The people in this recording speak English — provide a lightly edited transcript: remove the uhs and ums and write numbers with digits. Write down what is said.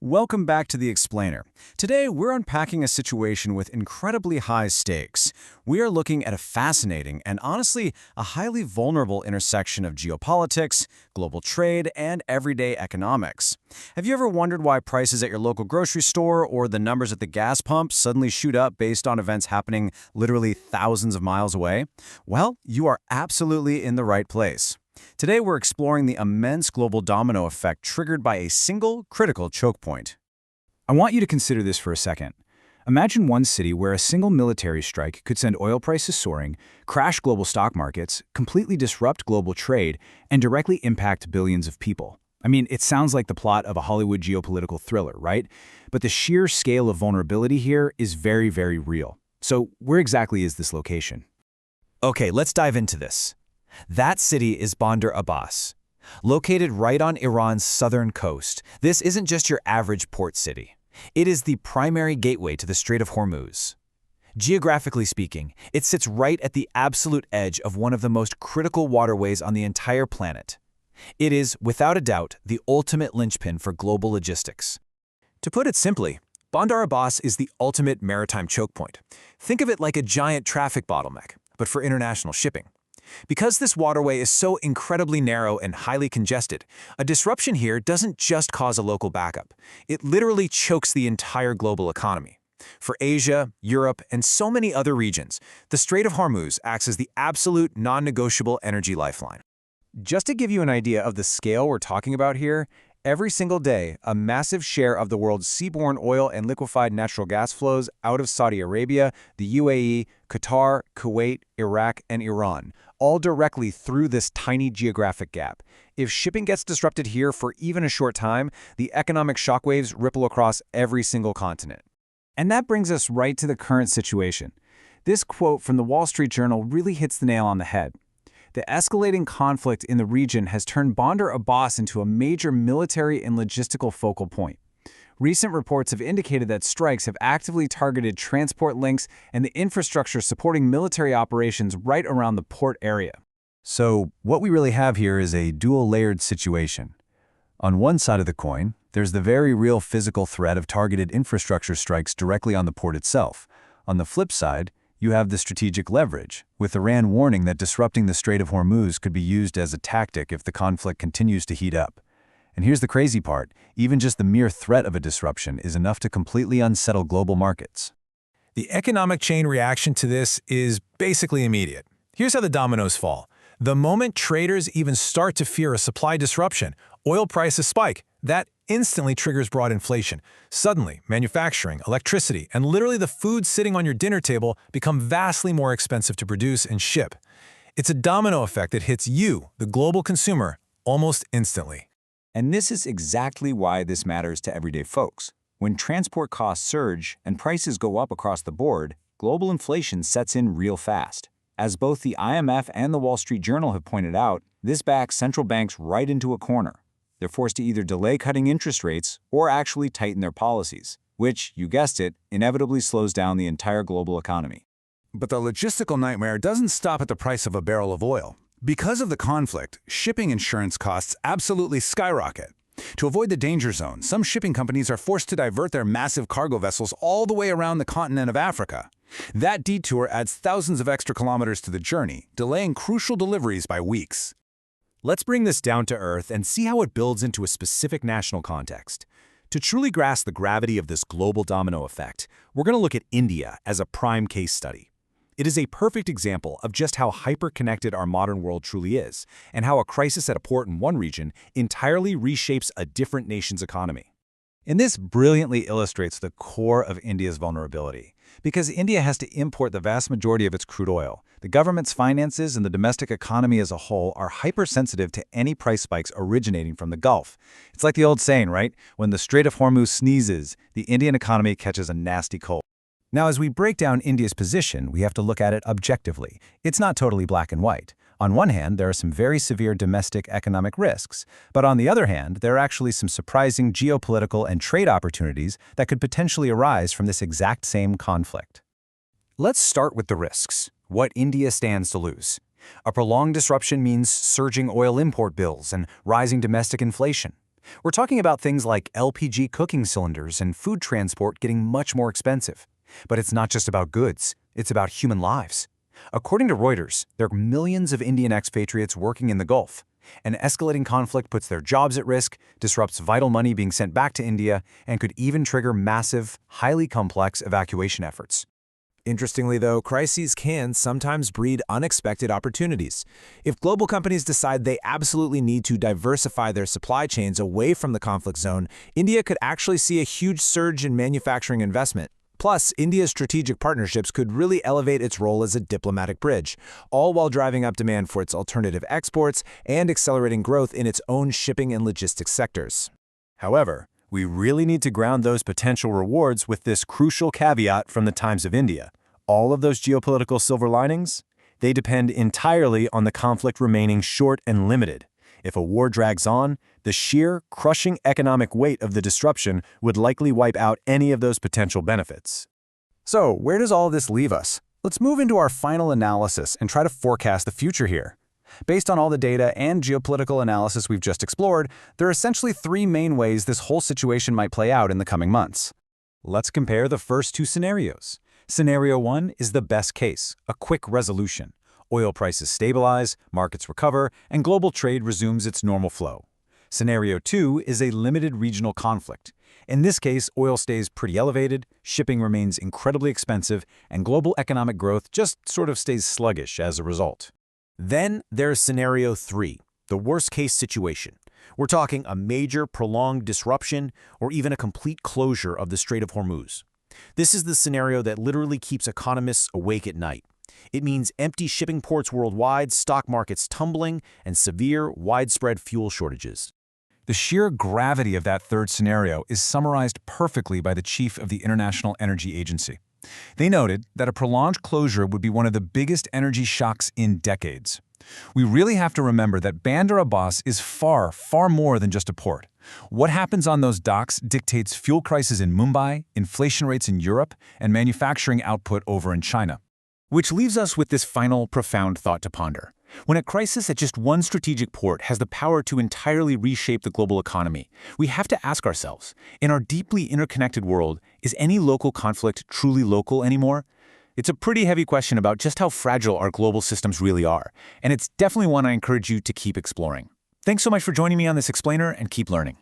Welcome back to The Explainer. Today, we're unpacking a situation with incredibly high stakes. We are looking at a fascinating and honestly, a highly vulnerable intersection of geopolitics, global trade, and everyday economics. Have you ever wondered why prices at your local grocery store or the numbers at the gas pump suddenly shoot up based on events happening literally thousands of miles away? Well, you are absolutely in the right place. Today, we're exploring the immense global domino effect triggered by a single critical choke point. I want you to consider this for a second. Imagine one city where a single military strike could send oil prices soaring, crash global stock markets, completely disrupt global trade, and directly impact billions of people. I mean, it sounds like the plot of a Hollywood geopolitical thriller, right? But the sheer scale of vulnerability here is very, very real. So where exactly is this location? Okay, let's dive into this. That city is Bandar Abbas. Located right on Iran's southern coast, this isn't just your average port city. It is the primary gateway to the Strait of Hormuz. Geographically speaking, it sits right at the absolute edge of one of the most critical waterways on the entire planet. It is, without a doubt, the ultimate linchpin for global logistics. To put it simply, Bandar Abbas is the ultimate maritime choke point. Think of it like a giant traffic bottleneck, but for international shipping. Because this waterway is so incredibly narrow and highly congested, a disruption here doesn't just cause a local backup. It literally chokes the entire global economy. For Asia, Europe, and so many other regions, the Strait of Hormuz acts as the absolute non-negotiable energy lifeline. Just to give you an idea of the scale we're talking about here, every single day, a massive share of the world's seaborne oil and liquefied natural gas flows out of Saudi Arabia, the UAE, Qatar, Kuwait, Iraq, and Iran, all directly through this tiny geographic gap. If shipping gets disrupted here for even a short time, the economic shockwaves ripple across every single continent. And that brings us right to the current situation. This quote from the Wall Street Journal really hits the nail on the head. The escalating conflict in the region has turned Bandar Abbas into a major military and logistical focal point. Recent reports have indicated that strikes have actively targeted transport links and the infrastructure supporting military operations right around the port area. So, what we really have here is a dual-layered situation. On one side of the coin, there's the very real physical threat of targeted infrastructure strikes directly on the port itself. On the flip side, you have the strategic leverage, with Iran warning that disrupting the Strait of Hormuz could be used as a tactic if the conflict continues to heat up. And here's the crazy part, even just the mere threat of a disruption is enough to completely unsettle global markets. The economic chain reaction to this is basically immediate. Here's how the dominoes fall. The moment traders even start to fear a supply disruption, oil prices spike. That instantly triggers broad inflation. Suddenly, manufacturing, electricity, and literally the food sitting on your dinner table become vastly more expensive to produce and ship. It's a domino effect that hits you, the global consumer, almost instantly. And this is exactly why this matters to everyday folks. When transport costs surge and prices go up across the board, global inflation sets in real fast. As both the IMF and the Wall Street Journal have pointed out, this backs central banks right into a corner. They're forced to either delay cutting interest rates or actually tighten their policies, which, you guessed it, inevitably slows down the entire global economy. But the logistical nightmare doesn't stop at the price of a barrel of oil. Because of the conflict, shipping insurance costs absolutely skyrocket. To avoid the danger zone, some shipping companies are forced to divert their massive cargo vessels all the way around the continent of Africa. That detour adds thousands of extra kilometers to the journey, delaying crucial deliveries by weeks. Let's bring this down to earth and see how it builds into a specific national context. To truly grasp the gravity of this global domino effect, we're going to look at India as a prime case study. It is a perfect example of just how hyper-connected our modern world truly is, and how a crisis at a port in one region entirely reshapes a different nation's economy. And this brilliantly illustrates the core of India's vulnerability. Because India has to import the vast majority of its crude oil, the government's finances and the domestic economy as a whole are hypersensitive to any price spikes originating from the Gulf. It's like the old saying, right? When the Strait of Hormuz sneezes, the Indian economy catches a nasty cold. Now, as we break down India's position, we have to look at it objectively. It's not totally black and white. On one hand, there are some very severe domestic economic risks, but on the other hand, there are actually some surprising geopolitical and trade opportunities that could potentially arise from this exact same conflict. Let's start with the risks. What India stands to lose. A prolonged disruption means surging oil import bills and rising domestic inflation. We're talking about things like LPG cooking cylinders and food transport getting much more expensive. But it's not just about goods, it's about human lives. According to Reuters, there are millions of Indian expatriates working in the Gulf. An escalating conflict puts their jobs at risk, disrupts vital money being sent back to India, and could even trigger massive, highly complex evacuation efforts. Interestingly, though, crises can sometimes breed unexpected opportunities. If global companies decide they absolutely need to diversify their supply chains away from the conflict zone, India could actually see a huge surge in manufacturing investment. Plus, India's strategic partnerships could really elevate its role as a diplomatic bridge, all while driving up demand for its alternative exports and accelerating growth in its own shipping and logistics sectors. However, we really need to ground those potential rewards with this crucial caveat from the Times of India. All of those geopolitical silver linings, they depend entirely on the conflict remaining short and limited. If a war drags on, the sheer, crushing economic weight of the disruption would likely wipe out any of those potential benefits. So, where does all of this leave us? Let's move into our final analysis and try to forecast the future here. Based on all the data and geopolitical analysis we've just explored, there are essentially three main ways this whole situation might play out in the coming months. Let's compare the first two scenarios. Scenario 1 is the best case, a quick resolution. Oil prices stabilize, markets recover, and global trade resumes its normal flow. Scenario 2 is a limited regional conflict. In this case, oil stays pretty elevated, shipping remains incredibly expensive, and global economic growth just sort of stays sluggish as a result. Then there's Scenario 3, the worst-case situation. We're talking a major, prolonged disruption or even a complete closure of the Strait of Hormuz. This is the scenario that literally keeps economists awake at night. It means empty shipping ports worldwide, stock markets tumbling, and severe, widespread fuel shortages. The sheer gravity of that third scenario is summarized perfectly by the chief of the International Energy Agency. They noted that a prolonged closure would be one of the biggest energy shocks in decades. We really have to remember that Bandar Abbas is far, far more than just a port. What happens on those docks dictates fuel prices in Mumbai, inflation rates in Europe, and manufacturing output over in China. Which leaves us with this final, profound thought to ponder. When a crisis at just one strategic port has the power to entirely reshape the global economy, we have to ask ourselves, in our deeply interconnected world, is any local conflict truly local anymore? It's a pretty heavy question about just how fragile our global systems really are, and it's definitely one I encourage you to keep exploring. Thanks so much for joining me on this explainer, and keep learning.